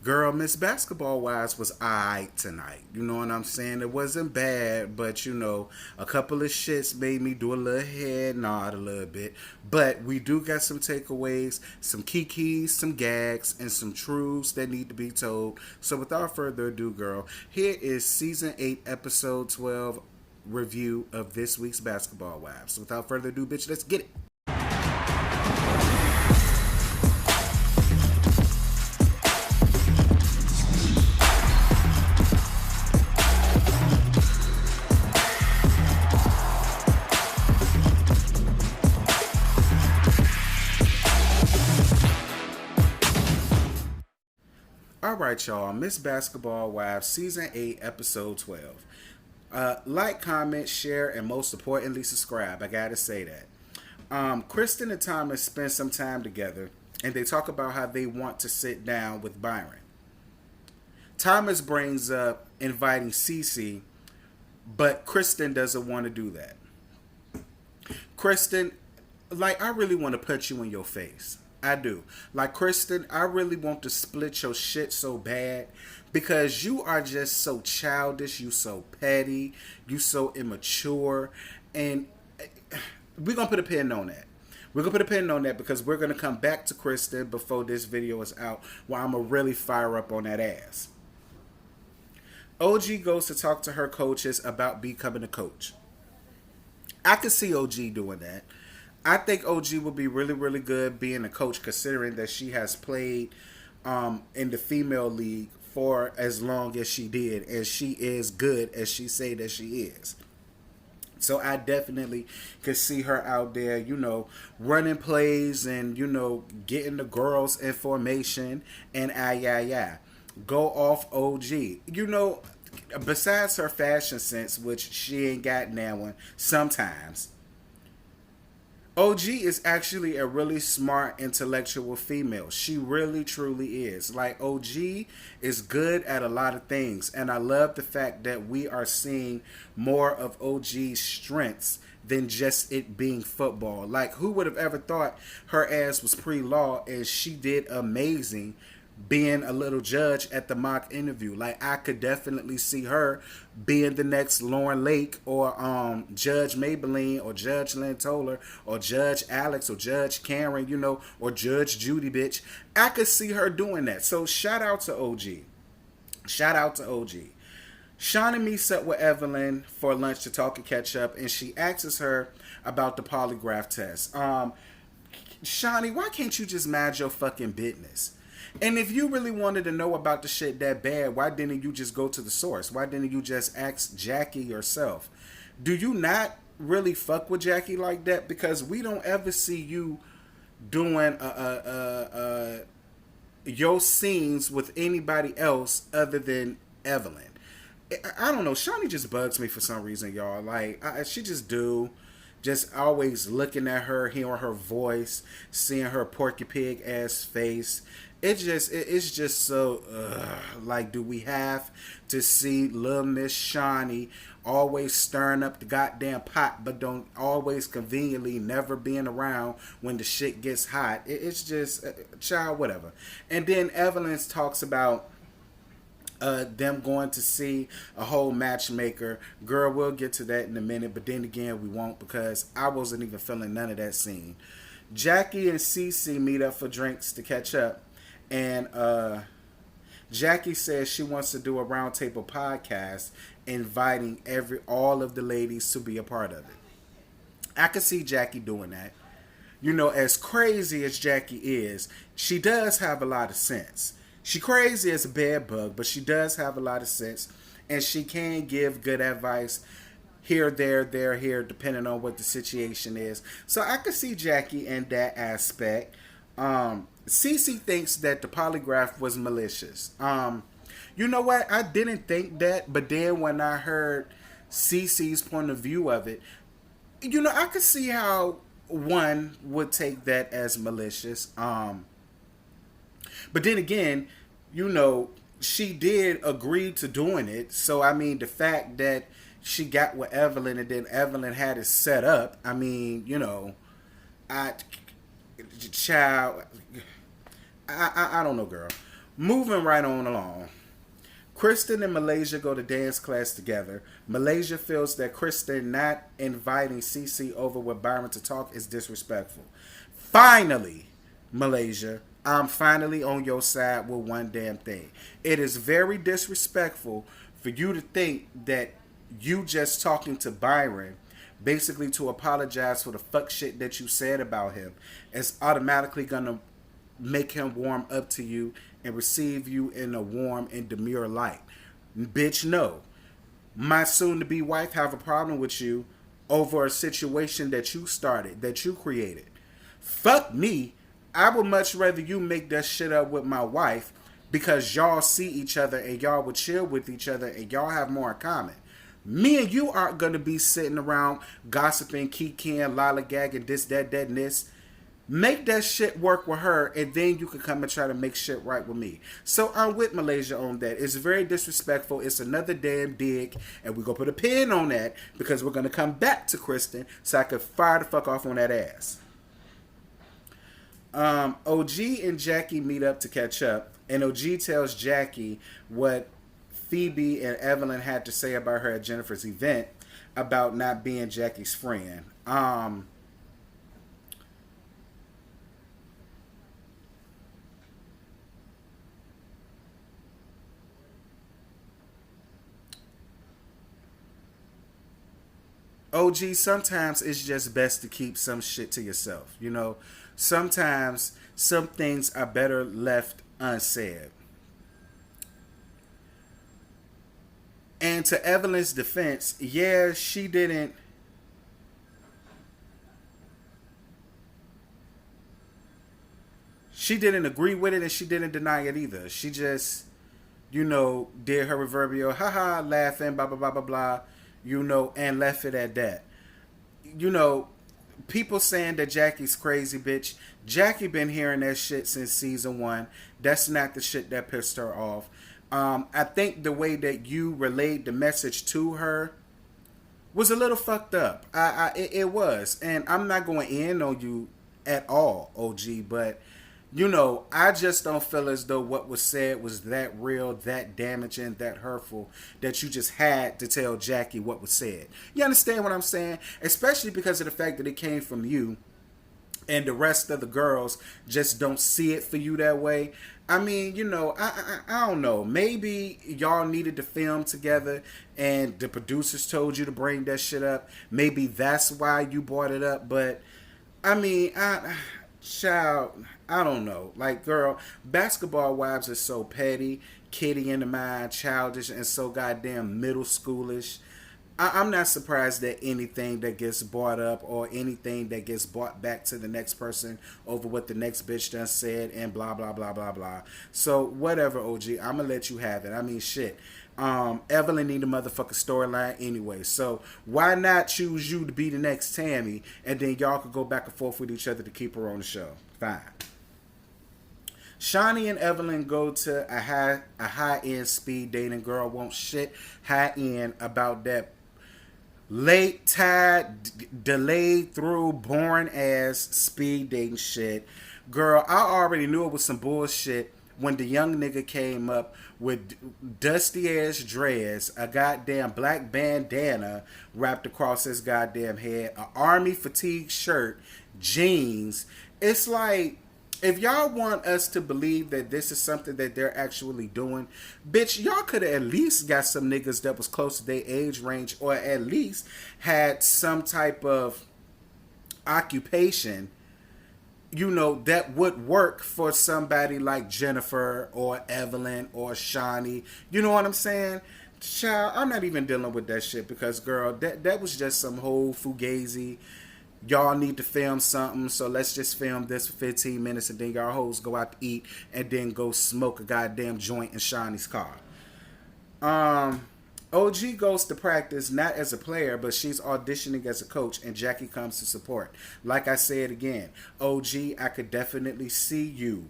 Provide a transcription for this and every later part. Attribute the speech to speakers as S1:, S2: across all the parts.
S1: Girl, Miss Basketball Wives was alright tonight. You know what I'm saying? It wasn't bad, but a couple of shits made me do a little head nod a little bit. But we do got some takeaways, some kikis, some gags, and some truths that need to be told. So without further ado, girl, here is season 8, episode 12 review of this week's Basketball Wives. So without further ado, bitch, let's get it. Alright, y'all. Miss Basketball Wives, Season 8, Episode 12. Like, comment, share, and most importantly, subscribe. I gotta say that. Kristen and Thomas spend some time together, and they talk about how they want to sit down with Byron. Thomas brings up inviting CeCe, but Kristen doesn't want to do that. Kristen, I really want to put you in your face. I do. Kristen, I really want to split your shit so bad because you are just so childish, you so petty, you so immature, and we're going to put a pin on that. We're going to put a pin on that because we're going to come back to Kristen before this video is out where I'm going to really fire up on that ass. OG goes to talk to her coaches about becoming a coach. I could see OG doing that. I think OG would be really, really good being a coach considering that she has played in the female league for as long as she did. And she is good as she say that she is. So I definitely could see her out there, running plays and, getting the girls in formation and go off OG. Besides her fashion sense, which she ain't got now one sometimes, OG is actually a really smart, intellectual female. She really, truly is. OG is good at a lot of things. And I love the fact that we are seeing more of OG's strengths than just it being football. Who would have ever thought her ass was pre-law and she did amazing being a little judge at the mock interview. I could definitely see her being the next Lauren Lake or Judge Maybelline or Judge Lynn Toller or Judge Alex or Judge Karen, or Judge Judy, bitch. I could see her doing that. So shout out to OG. Shout out to OG. Shaunie meets up with Evelyn for lunch to talk and catch up, and she asks her about the polygraph test. Shaunie, why can't you just mind your fucking business? And if you really wanted to know about the shit that bad, why didn't you just go to the source? Why didn't you just ask Jackie yourself? Do you not really fuck with Jackie like that? Because we don't ever see you doing your scenes with anybody else other than Evelyn. I don't know. Shaunie just bugs me for some reason, y'all. She just do. Just always looking at her, hearing her voice, seeing her porky pig ass face. It's just so, do we have to see little Miss Shaunie always stirring up the goddamn pot, but don't always conveniently never being around when the shit gets hot? It's just, child, whatever. And then Evelyn talks about them going to see a whole matchmaker. Girl, we'll get to that in a minute, but then again, we won't because I wasn't even feeling none of that scene. Jackie and CeCe meet up for drinks to catch up. And Jackie says she wants to do a Roundtable podcast inviting all of the ladies to be a part of it. I could see Jackie doing that. As crazy as Jackie is, she does have a lot of sense. She crazy as a bed bug, but she does have a lot of sense. And she can give good advice here, there, here, depending on what the situation is. So I could see Jackie in that aspect. CeCe thinks that the polygraph was malicious. You know what? I didn't think that, but then when I heard CeCe's point of view of it, I could see how one would take that as malicious. But then again, she did agree to doing it. So, the fact that she got with Evelyn and then Evelyn had it set up, I don't know, girl. Moving right on along. Kristen and Malaysia go to dance class together. Malaysia feels that Kristin not inviting CeCe over with Byron to talk is disrespectful. Finally, Malaysia, I'm finally on your side with one damn thing. It is very disrespectful for you to think that you just talking to Byron, basically to apologize for the fuck shit that you said about him, is automatically gonna make him warm up to you and receive you in a warm and demure light. Bitch, no. My soon to be wife have a problem with you over a situation that you started, that you created. Fuck me. I would much rather you make that shit up with my wife because y'all see each other and y'all would chill with each other and y'all have more in common. Me and you aren't going to be sitting around gossiping, kikiing, lollygagging, this, that, and this. Make that shit work with her, and then you can come and try to make shit right with me. So I'm with Malaysia on that. It's very disrespectful. It's another damn dig, and we're going to put a pin on that because we're going to come back to Kristin so I can fire the fuck off on that ass. OG and Jackie meet up to catch up, and OG tells Jackie what Phoebe and Evelyn had to say about her at Jennifer's event about not being Jackie's friend. OG, sometimes it's just best to keep some shit to yourself. You know, sometimes some things are better left unsaid. And to Evelyn's defense, yeah, she didn't agree with it and she didn't deny it either. She just, did her proverbial haha laughing, blah blah blah blah blah, and left it at that. You know, people saying that Jackie's crazy, bitch. Jackie been hearing that shit since season 1. That's not the shit that pissed her off. I think the way that you relayed the message to her was a little fucked up. It was, and I'm not going in on you at all, OG, but I just don't feel as though what was said was that real, that damaging, that hurtful, that you just had to tell Jackie what was said. You understand what I'm saying? Especially because of the fact that it came from you and the rest of the girls just don't see it for you that way. I mean, I don't know. Maybe y'all needed to film together and the producers told you to bring that shit up. Maybe that's why you brought it up. But, I mean, child, I don't know. Like, girl, basketball wives are so petty, kitty in the mind, childish, and so goddamn middle schoolish. I'm not surprised that anything that gets brought up or anything that gets brought back to the next person over what the next bitch done said and blah, blah, blah, blah, blah. So, whatever, OG. I'm going to let you have it. I mean, shit. Evelyn need a motherfucking storyline anyway. So, why not choose you to be the next Tammy and then y'all could go back and forth with each other to keep her on the show? Fine. Shaunie and Evelyn go to a high-end speed dating. Girl won't shit high-end about that late tide, delayed through, boring ass speed dating shit. Girl, I already knew it was some bullshit when the young nigga came up with dusty ass dreads, a goddamn black bandana wrapped across his goddamn head, an army fatigue shirt, jeans. It's like, if y'all want us to believe that this is something that they're actually doing, bitch, y'all could have at least got some niggas that was close to their age range or at least had some type of occupation, that would work for somebody like Jennifer or Evelyn or Shaunie. You know what I'm saying? Child, I'm not even dealing with that shit because, girl, that was just some whole fugazi. Y'all need to film something, so let's just film this for 15 minutes and then y'all hoes go out to eat and then go smoke a goddamn joint in Shaunie's car. OG goes to practice not as a player, but she's auditioning as a coach and Jackie comes to support. Like I said again, OG, I could definitely see you.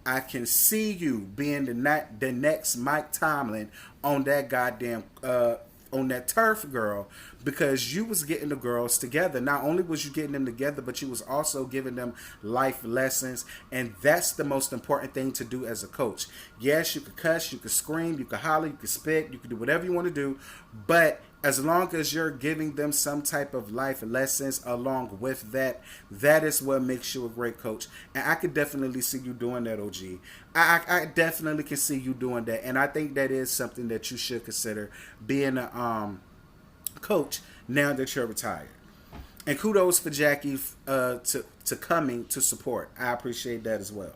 S1: I can see you being the next Mike Tomlin on that goddamn on that turf, girl, because you was getting the girls together. Not only was you getting them together, but you was also giving them life lessons, and that's the most important thing to do as a coach. Yes, you could cuss, you could scream, you could holler, you could spit, you could do whatever you want to do, but as long as you're giving them some type of life lessons along with that, that is what makes you a great coach. And I could definitely see you doing that, OG. I definitely can see you doing that. And I think that is something that you should consider, being a coach now that you're retired. And kudos for Jackie to coming to support. I appreciate that as well.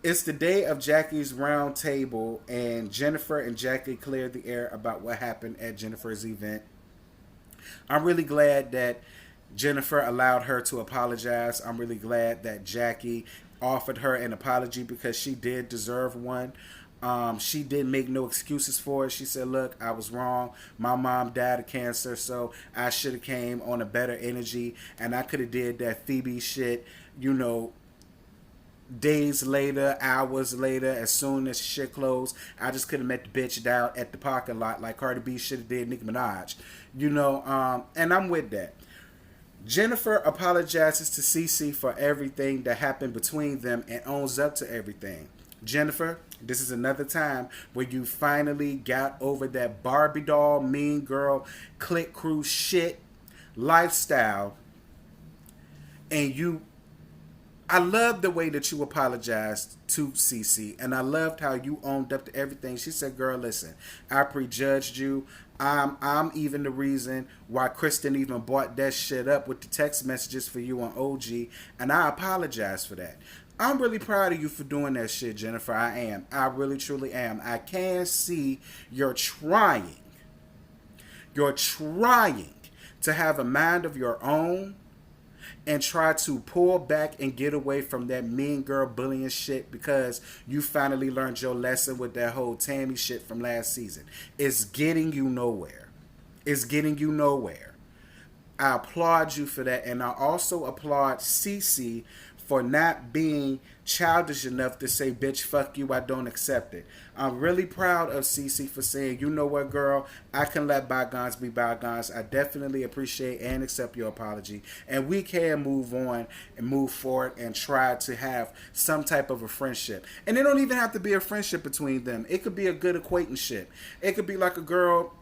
S1: It's the day of Jackie's Roundtable, and Jennifer and Jackie cleared the air about what happened at Jennifer's event. I'm really glad that Jennifer allowed her to apologize. I'm really glad that Jackie offered her an apology because she did deserve one. She didn't make no excuses for it. She said, look, I was wrong. My mom died of cancer, so I should have came on a better energy, and I could have did that Phoebe shit, you know, days later, hours later, as soon as shit closed. I just could have met the bitch down at the parking lot like Cardi B should have did Nicki Minaj. You know, and I'm with that. Jennifer apologizes to CeCe for everything that happened between them and owns up to everything. Jennifer, this is another time where you finally got over that Barbie doll, mean girl, click crew shit lifestyle, and I loved the way that you apologized to CeCe, and I loved how you owned up to everything. She said, girl, listen, I prejudged you. I'm even the reason why Kristin even brought that shit up with the text messages for you on OG, and I apologize for that. I'm really proud of you for doing that shit, Jennifer. I am. I really, truly am. I can see you're trying. You're trying to have a mind of your own and try to pull back and get away from that mean girl bullying shit because you finally learned your lesson with that whole Tammy shit from last season. It's getting you nowhere. It's getting you nowhere. I applaud you for that, and I also applaud CeCe for not being childish enough to say, bitch, fuck you, I don't accept it. I'm really proud of CeCe for saying, you know what, girl, I can let bygones be bygones. I definitely appreciate and accept your apology. And we can move on and move forward and try to have some type of a friendship. And it don't even have to be a friendship between them. It could be a good acquaintanceship. It could be like a girl,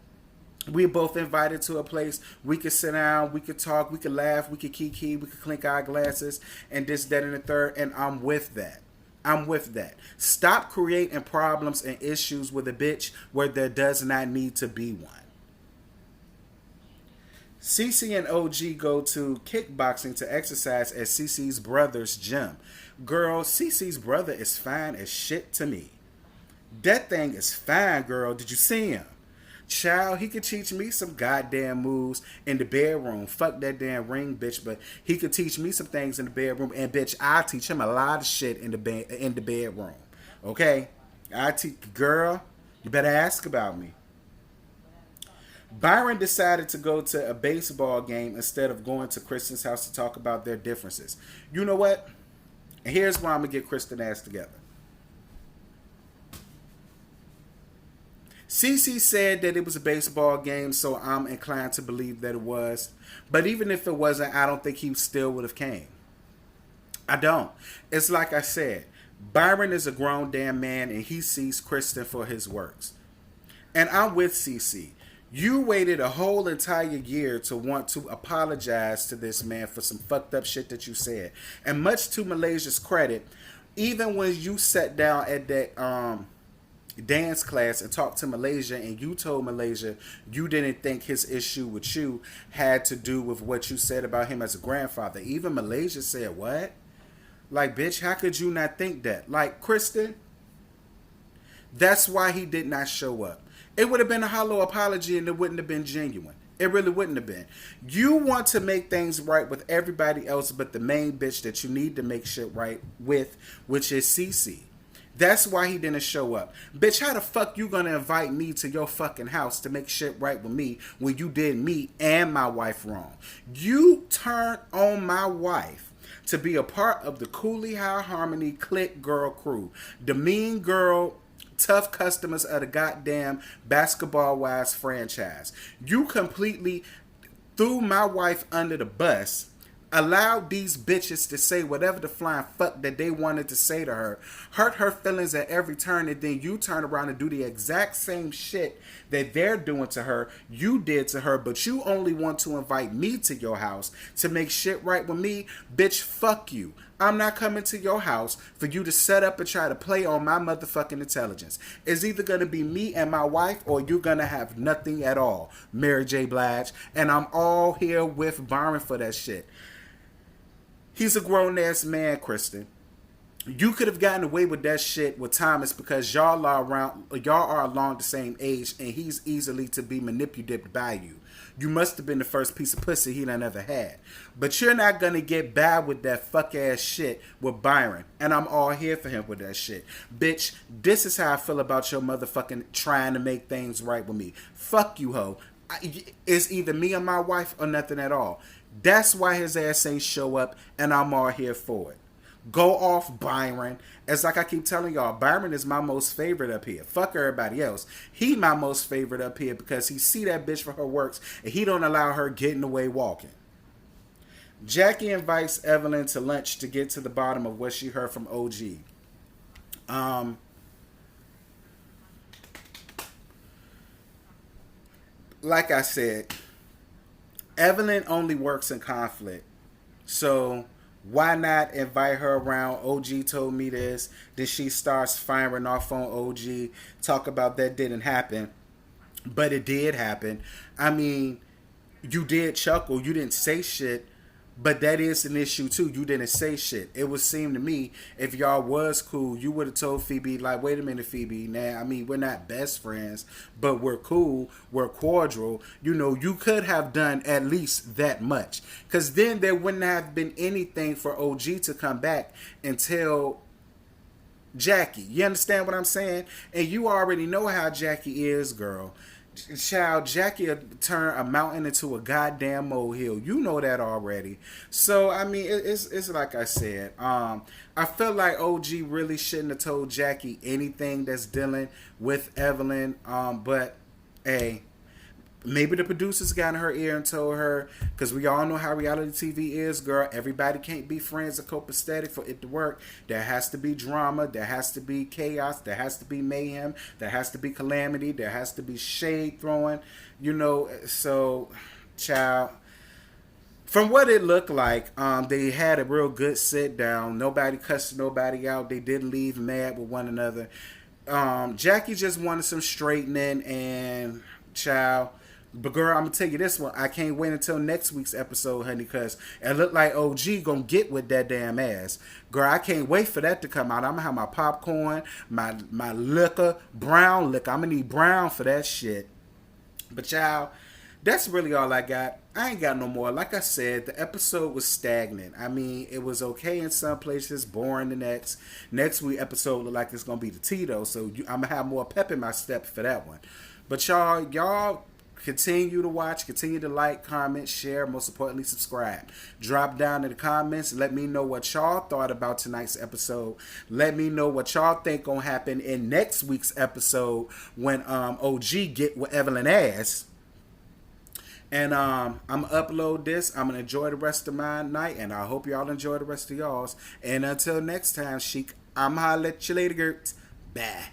S1: we both invited to a place. We could sit down, we could talk, we could laugh, we could kiki, we could clink our glasses, and this, that, and the third. And I'm with that. I'm with that. Stop creating problems and issues with a bitch where there does not need to be one. CeCe and OG go to kickboxing to exercise at CeCes Brother's gym. Girl, CeCes Brother is fine as shit to me. That thing is fine, girl. Did you see him? Child, he could teach me some goddamn moves in the bedroom. Fuck that damn ring, bitch. But he could teach me some things in the bedroom. And bitch, I'll teach him a lot of shit in the bedroom. Okay? Girl, you better ask about me. Byron decided to go to a baseball game instead of going to Kristin's house to talk about their differences. You know what? And here's why I'm going to get Kristin ass together. CeCe said that it was a baseball game, so I'm inclined to believe that it was. But even if it wasn't, I don't think he still would have came. I don't. It's like I said, Byron is a grown damn man and he sees Kristin for his works. And I'm with CeCe. You waited a whole entire year to want to apologize to this man for some fucked up shit that you said. And much to Malaysia's credit, even when you sat down at that dance class and talked to Malaysia and you told Malaysia you didn't think his issue with you had to do with what you said about him as a grandfather. Even Malaysia said, what? Like, bitch, how could you not think that? Like, Kristin, that's why he did not show up. It would have been a hollow apology and it wouldn't have been genuine. It really wouldn't have been. You want to make things right with everybody else but the main bitch that you need to make shit right with, which is CeCe. That's why he didn't show up. Bitch, how the fuck you gonna invite me to your fucking house to make shit right with me when you did me and my wife wrong? You turned on my wife to be a part of the Cooley High Harmony Click Girl crew. The mean girl tough customers of the goddamn Basketball Wives franchise. You completely threw my wife under the bus, allowed these bitches to say whatever the flying fuck that they wanted to say to her, hurt her feelings at every turn, and then you turn around and do the exact same shit that they're doing to her, you did to her, but you only want to invite me to your house to make shit right with me. Bitch, fuck you. I'm not coming to your house for you to set up and try to play on my motherfucking intelligence. It's either going to be me and my wife, or you're going to have nothing at all, Mary J. Blige. And I'm all here with Byron for that shit. He's a grown-ass man, Kristin. You could have gotten away with that shit with Thomas because y'all are along the same age, and he's easily to be manipulated by you. You must have been the first piece of pussy he done ever had. But you're not gonna get bad with that fuck ass shit with Byron. And I'm all here for him with that shit. Bitch, this is how I feel about your motherfucking trying to make things right with me. Fuck you, hoe. It's either me and my wife or nothing at all. That's why his ass ain't show up, and I'm all here for it. Go off, Byron. It's like I keep telling y'all, Byron is my most favorite up here. Fuck everybody else. He my most favorite up here because he see that bitch for her works, and he don't allow her getting away walking. Jackie invites Evelyn to lunch to get to the bottom of what she heard from OG. Like I said, Evelyn only works in conflict. So why not invite her around? OG told me this. Then she starts firing off on OG. Talk about that didn't happen. But it did happen. I mean, you did chuckle. You didn't say shit. But that is an issue too. You didn't say shit. It would seem to me if y'all was cool, you would have told Phoebe, like, wait a minute, Phoebe. Now, I mean, we're not best friends, but we're cool. We're cordial. You know, you could have done at least that much. Because then there wouldn't have been anything for OG to come back and tell Jackie. You understand what I'm saying? And you already know how Jackie is, girl. Child, Jackie will turn a mountain into a goddamn molehill. You know that already. So I mean, it's like I said. I felt like OG really shouldn't have told Jackie anything that's dealing with Evelyn. But hey, maybe the producers got in her ear and told her, because we all know how reality TV is, girl. Everybody can't be friends or copacetic for it to work. There has to be drama. There has to be chaos. There has to be mayhem. There has to be calamity. There has to be shade throwing. You know, so, child, from what it looked like, they had a real good sit down. Nobody cussed nobody out. They didn't leave mad with one another. Jackie just wanted some straightening, and child. But girl, I'm gonna tell you this one. I can't wait until next week's episode, honey, because it looked like OG gonna get with that damn ass. Girl, I can't wait for that to come out. I'm gonna have my popcorn, my liquor, brown liquor. I'm gonna need brown for that shit. But y'all, that's really all I got. I ain't got no more. Like I said, the episode was stagnant. I mean, it was okay in some places, boring the next. Next week episode look like it's gonna be the Tito, so I'm gonna have more pep in my step for that one. But y'all continue to watch, continue to like, comment, share, most importantly, subscribe. Drop down in the comments. Let me know what y'all thought about tonight's episode. Let me know what y'all think gonna happen in next week's episode when OG get with Evelyn ass. And I'm gonna upload this. I'm gonna enjoy the rest of my night, and I hope y'all enjoy the rest of y'all's. And until next time, Chic, I'm holla at you later, girls. Bye.